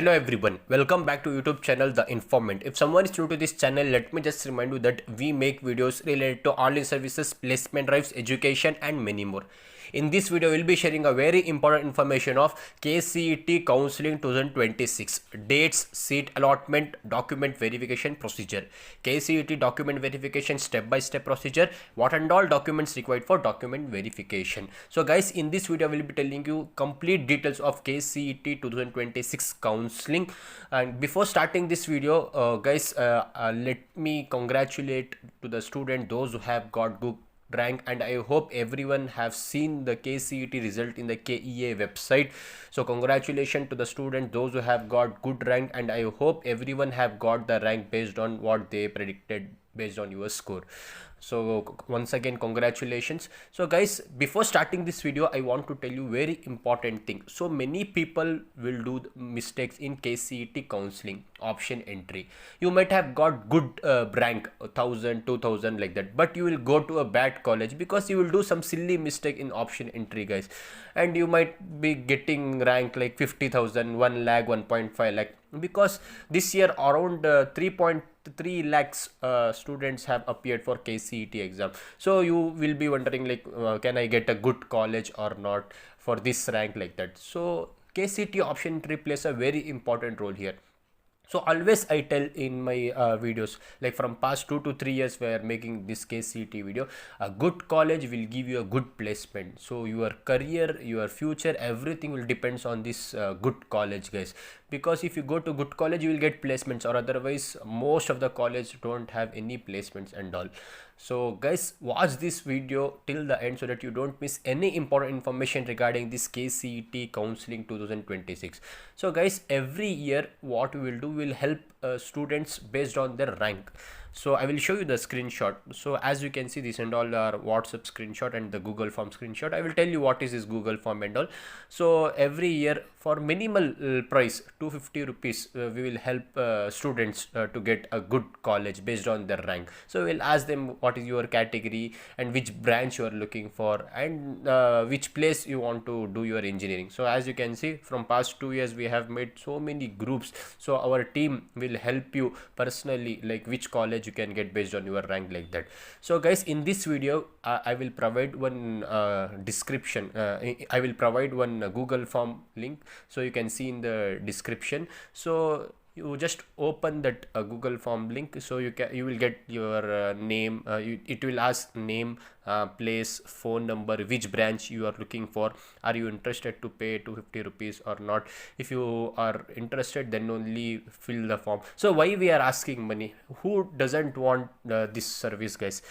Hello everyone, welcome back to YouTube channel The Informant. If someone is new to this channel, let me just remind you that we make videos related to online services, placement drives, education and many more. In this video, we'll be sharing a very important information of KCET Counselling 2026 dates, seat allotment, document verification procedure. KCET document verification step-by-step procedure, what and all documents required for document verification. So guys, in this video, I will be telling you complete details of KCET 2026 counseling. And before starting this video, guys, let me congratulate to the student those who have got good rank, and I hope everyone have seen the KCET result in the KEA website. So congratulations to the student those who have got good rank, and I hope everyone have got the rank based on what they predicted based on your score. So once again, congratulations. So guys, before starting this video, I want to tell you very important thing. So many people will do mistakes in KCET counseling option entry. You might have got good rank 1000 2000 like that, but you will go to a bad college because you will do some silly mistake in option entry, guys, and you might be getting rank like 50,000, 1 lakh, 1.5 lakh, because this year around 3.3 lakhs students have appeared for KCET exam. So you will be wondering like, can I get a good college or not for this rank like that? So KCET option entry plays a very important role here. So always I tell in my videos, like from past 2 to 3 years we are making this KCET video, a good college will give you a good placement. So your career, your future, everything will depends on this good college, guys, because if you go to good college you will get placements, or otherwise most of the college don't have any placements and all. So guys, watch this video till the end so that you don't miss any important information regarding this KCET counseling 2026. So guys, every year what we will do, will help students based on their rank. So I will show you the screenshot. So as you can see, this and all are WhatsApp screenshot and the Google form screenshot. I will tell you what is this Google form and all. So every year for minimal price 250 rupees, we will help students to get a good college based on their rank. So we'll ask them what is your category and which branch you are looking for, and which place you want to do your engineering. So as you can see, from past 2 years we have made so many groups. So our team will help you personally, like which college you can get based on your rank like that. So guys, in this video I will provide one description. I will provide one Google form link, so you can see in the description. So you just open that Google form link, so you will get your name. It will ask name, place, phone number, which branch you are looking for, are you interested to pay 250 rupees or not. If you are interested, then only fill the form. So why we are asking money? Who doesn't want this service, guys?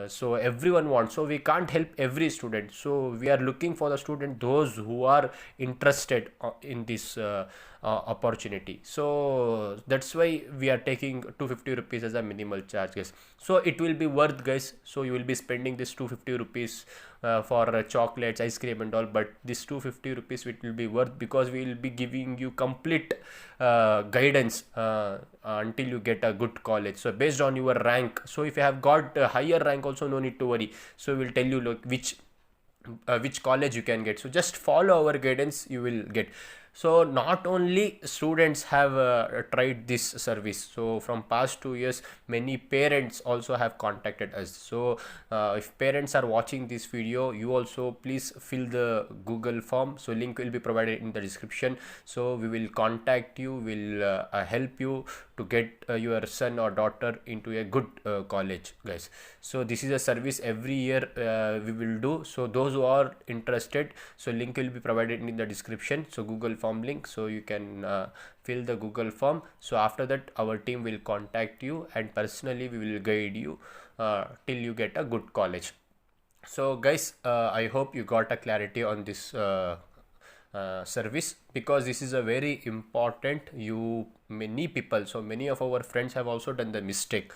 So everyone wants, so we can't help every student. So we are looking for the student those who are interested in this opportunity. So that's why we are taking 250 rupees as a minimal charge, guys. So it will be worth, guys. So you will be spending this 250 rupees for chocolates, ice cream and all, but this 250 rupees it will be worth, because we will be giving you complete guidance until you get a good college. So based on your rank, so if you have got a higher rank also, no need to worry. So we will tell you like which college you can get. So just follow our guidance, you will get. So not only students have tried this service. So from past 2 years, many parents also have contacted us. So if parents are watching this video, you also please fill the Google form. So link will be provided in the description. So we will contact you, will help you to get your son or daughter into a good college, guys. So this is a service every year we will do. So those who are interested, so link will be provided in the description. So Google form link, so you can fill the Google form. So after that, our team will contact you, and personally we will guide you till you get a good college. So guys, I hope you got a clarity on this service, because this is a very important. Many people, so many of our friends have also done the mistake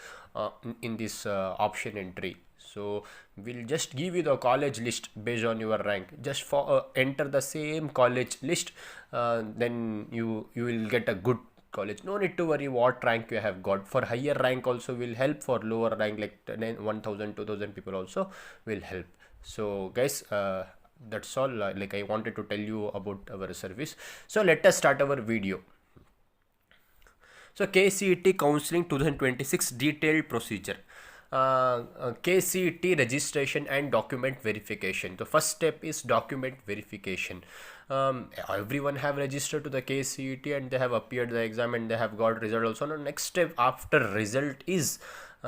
in this option entry. So we'll just give you the college list based on your rank. Just for enter the same college list, then you will get a good college. No need to worry what rank you have got. For higher rank also will help, for lower rank like 1000 2000 people also will help. So guys, that's all. Like I wanted to tell you about our service. So let us start our video. So KCET Counselling 2026 detailed procedure. KCET registration and document verification. The first step is document verification. Everyone have registered to the KCET and they have appeared the exam and they have got result also. Now next step after result is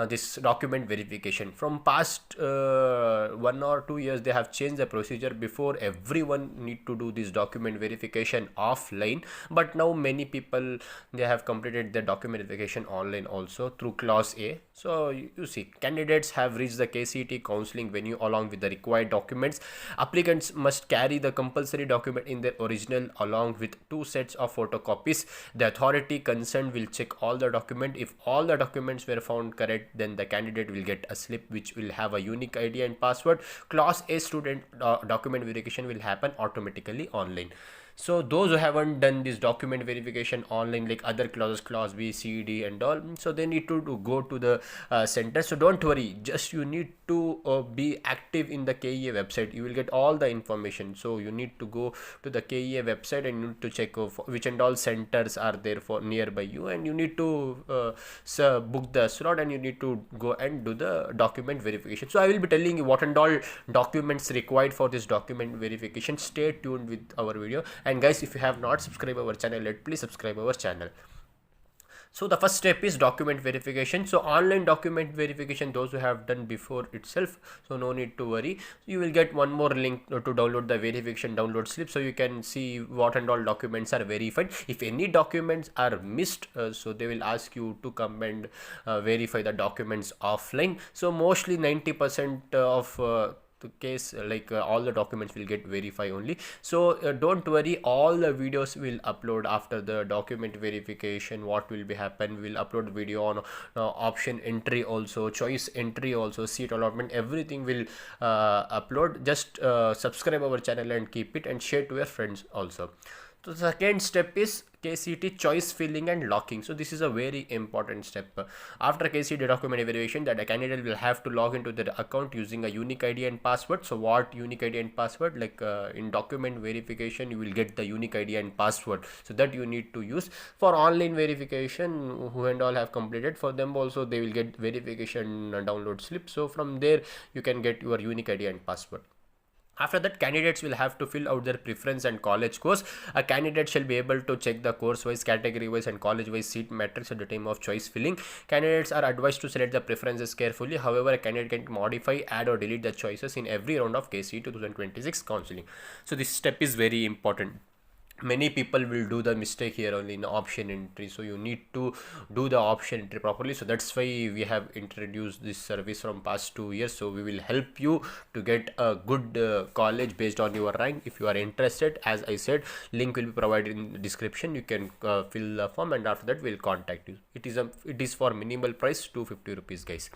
this document verification. From past 1 or 2 years they have changed the procedure. Before everyone need to do this document verification offline, but now many people they have completed the document verification online also through class A. So you see, candidates have reached the KCET counseling venue along with the required documents. Applicants must carry the compulsory document in their original along with 2 sets of photocopies. The authority concerned will check all the document. If all the documents were found correct, then the candidate will get a slip which will have a unique ID and password. Class A student document verification will happen automatically online. So those who haven't done this document verification online, like other classes, class B, C, D and all, so they need to go to the center. So don't worry, just you need to be active in the KEA website. You will get all the information. So you need to go to the KEA website and you need to check which and all centers are there for nearby you, and you need to book the slot and you need to go and do the document verification. So I will be telling you what and all documents required for this document verification. Stay tuned with our video. And guys, if you have not subscribed our channel yet, please subscribe our channel. So the first step is document verification. So online document verification, those who have done before itself, so no need to worry. You will get one more link to download the verification download slip, so you can see what and all documents are verified. If any documents are missed, so they will ask you to come and verify the documents offline. So mostly 90% of the case, all the documents will get verified only. So don't worry, all the videos will upload after the document verification. What will be happen, we will upload video on option entry also, choice entry also, seat allotment, everything will upload. Just subscribe our channel and keep it, and share to your friends also. So the second step is KCET choice filling and locking. So this is a very important step. After KCET document verification, that a candidate will have to log into their account using a unique ID and password. So what unique ID and password? In document verification, you will get the unique ID and password. So that you need to use. For online verification, who and all have completed, for them also they will get verification download slip. So from there you can get your unique ID and password. After that, candidates will have to fill out their preference and college course. A candidate shall be able to check the course wise, category wise and college wise seat matrix at the time of choice filling. Candidates are advised to select the preferences carefully. However, a candidate can modify, add or delete the choices in every round of KCET 2026 counseling. So this step is very important. Many people will do the mistake here only in option entry, so you need to do the option entry properly. So that's why we have introduced this service from past 2 years. So we will help you to get a good college based on your rank. If you are interested, as I said, link will be provided in the description. You can fill the form, and after that we'll contact you. It is for minimal price, 250 rupees, guys.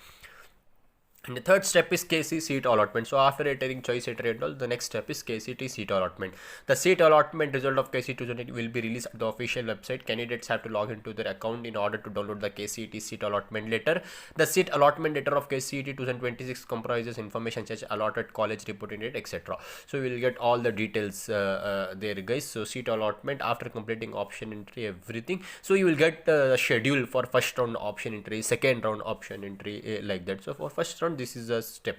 And the third step is KC seat allotment. So after entering choice entry and all, the next step is KCET seat allotment. The seat allotment result of KCET 2020 will be released at the official website. Candidates have to log into their account in order to download the KCET seat allotment letter. The seat allotment letter of KCET 2026 comprises information such as allotted college, reporting date, etc. So we will get all the details there, guys. So seat allotment, after completing option entry, everything. So you will get the schedule for first round option entry, second round option entry, like that. So for first round, this is a step.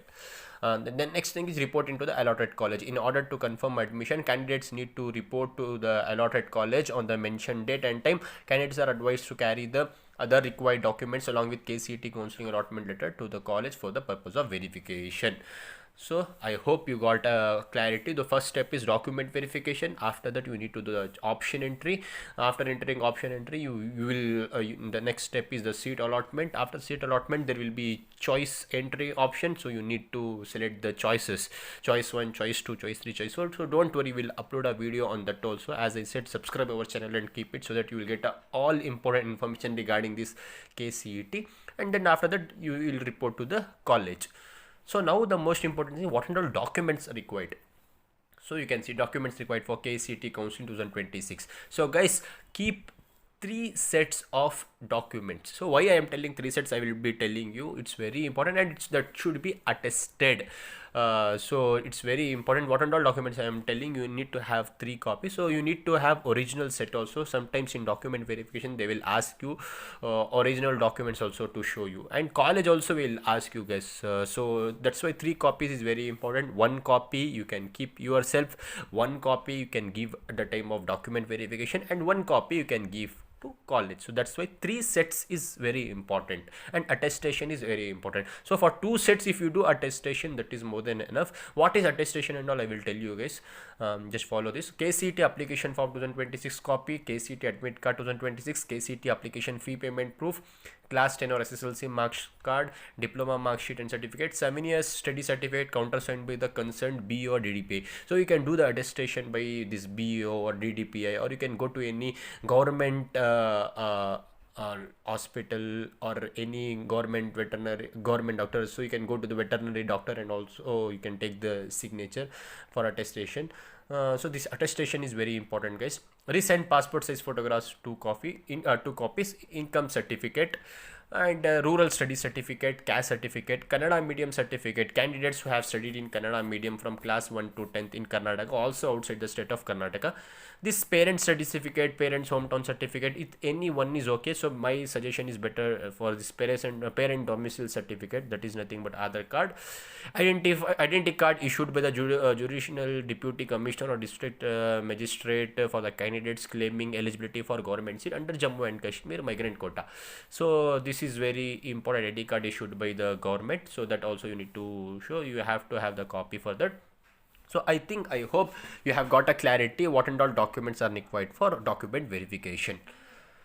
The next thing is reporting to the allotted college. In order to confirm admission, candidates need to report to the allotted college on the mentioned date and time. Candidates are advised to carry the other required documents along with KCET counseling allotment letter to the college for the purpose of verification. So I hope you got clarity. The first step is document verification. After that, you need to do the option entry. After entering option entry, you will the next step is the seat allotment. After seat allotment, there will be choice entry option. So you need to select the choices: choice 1, choice 2, choice 3, choice 4. So don't worry, we'll upload a video on that also. As I said, subscribe our channel and keep it, so that you will get all important information regarding this KCET. And then after that, you will report to the college. So now the most important thing, what and all documents are required. So you can see documents required for KCET Counseling 2026. So guys, keep 3 sets of documents. So why I am telling 3 sets, I will be telling you, it's very important, and that should be attested. So it's very important. What and all documents I am telling you, need to have 3 copies. So you need to have original set also. Sometimes in document verification they will ask you original documents also to show you, and college also will ask you guys. So that's why 3 copies is very important. 1 copy you can keep yourself, 1 copy you can give at the time of document verification, and 1 copy you can give to college. So that's why 3 sets is very important, and attestation is very important. So for 2 sets, if you do attestation, that is more than enough. What is attestation and all, I will tell you guys. Just follow this. KCET application form 2026 copy, KCET admit card 2026, KCET application fee payment proof, class 10 or SSLC marks card, diploma mark sheet and certificate, 7 years study certificate countersigned by the concerned BO or DDPI. So you can do the attestation by this BO or DDPI, or you can go to any government hospital or any government doctor. So you can go to the veterinary doctor, and also you can take the signature for attestation. So this attestation is very important, guys. Recent passport size photographs, 2 copies, income certificate, and rural study certificate, caste certificate, Kannada medium certificate. Candidates who have studied in Kannada medium from class 1 to 10th in Karnataka, also outside the state of Karnataka. This parent study certificate, parents hometown certificate, if any one is okay. So my suggestion is better for this parent domicile certificate, that is nothing but Aadhaar card. Identity card issued by the judicial deputy commissioner or district magistrate for the candidates claiming eligibility for government seat under Jammu and Kashmir migrant quota. So this is very important. ID card issued by the government, so that also you need to show. You have to have the copy for that. So I hope you have got a clarity what and all documents are required for document verification.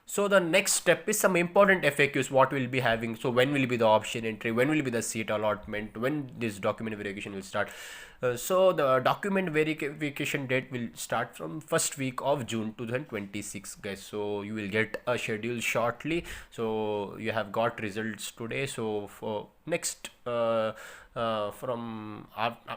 So the next step is some important FAQs what we'll be having. So when will be the option entry, when will be the seat allotment, when this document verification will start. So the document verification date will start from first week of June 2026, guys. So you will get a schedule shortly. So you have got results today. So for next from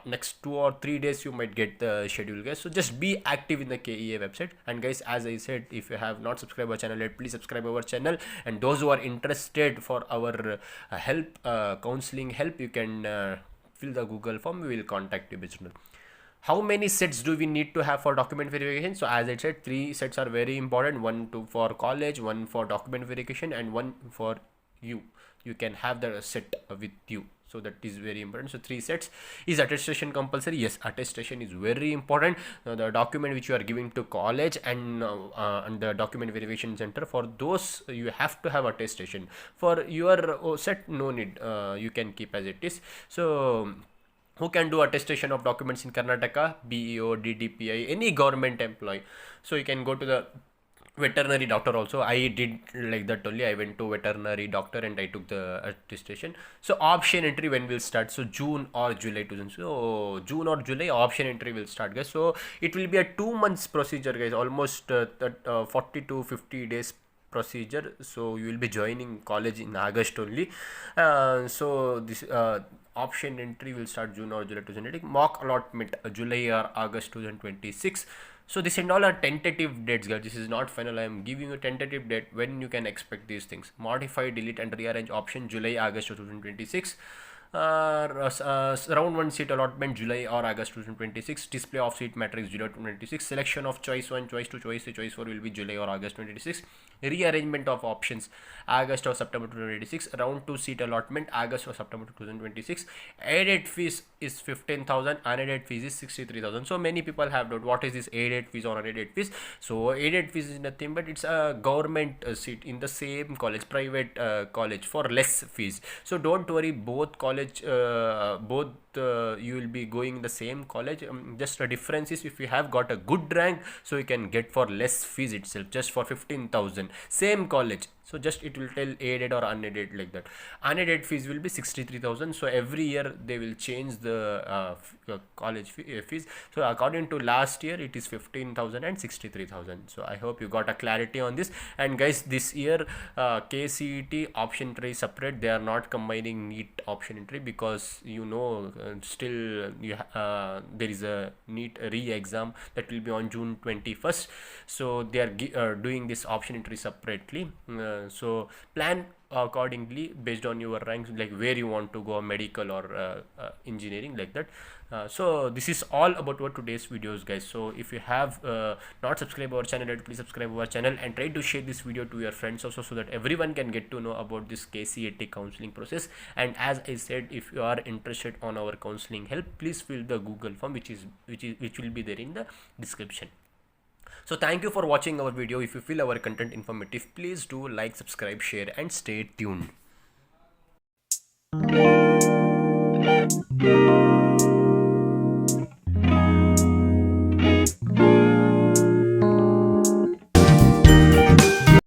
next 2 or 3 days you might get the schedule, guys. So just be active in the KEA website. And guys, as I said, if you have not subscribed our channel yet, please subscribe our channel. And those who are interested for our help, counseling help, you can fill the Google form. We will contact you based on. How many sets do we need to have for document verification? So as I said, 3 sets are very important. 1 for college, 1 for document verification, and 1 for you. You can have the set with you. So that is very important. So 3 sets. Is attestation compulsory? Yes, attestation is very important. The document which you are giving to college and the document verification center, for those you have to have attestation. For your set, no need. You can keep as it is. So who can do attestation of documents in Karnataka? BEO, DDPI, any government employee. So you can go to the veterinary doctor also. I did like that only. I went to veterinary doctor and I took the attestation. So option entry when will start? So June or July 2000. So June or July option entry will start, guys. So it will be a 2 months procedure, guys. Almost 40 to 50 days procedure. So you will be joining college in August only. So this option entry will start June or July 2020. Mock allotment July or August 2026. So this and all are tentative dates, guys. This is not final. I am giving you tentative date when you can expect these things. Modify, delete and rearrange option July, August 2026. Round 1 seat allotment July or August 2026. Display of seat matrix July 2026. Selection of choice 1, choice 2, choice 3, choice 4 will be July or August 2026. Rearrangement of options August or September 2026. Round 2 seat allotment August or September 2026. Aided fees is 15,000. Unaided fees is 63,000. So many people have doubt what is this aided fees or unaided fees. So aided fees is nothing but it's a government seat in the same college, private college, for less fees. So don't worry, both college you will be going the same college. Just a difference is if you have got a good rank, so you can get for less fees itself, just for 15,000, same college. So just it will tell aided or unaided like that. Unaided fees will be 63,000. So every year they will change the college fees. So according to last year it is 15,000 and 63,000. So I hope you got a clarity on this. And guys, this year KCET option entry separate. They are not combining NEET option entry because still there is a NEET re-exam that will be on June 21st. So they are doing this option entry separately. So plan accordingly based on your ranks, like where you want to go, medical or engineering, like that. So this is all about our today's videos, guys. So if you have not subscribed our channel yet, please subscribe our channel and try to share this video to your friends also, so that everyone can get to know about this KCET counseling process. And as I said, if you are interested on our counseling help, please fill the Google form, which will be there in the description. So thank you for watching our video. If you feel our content informative, please do like, subscribe, share and stay tuned.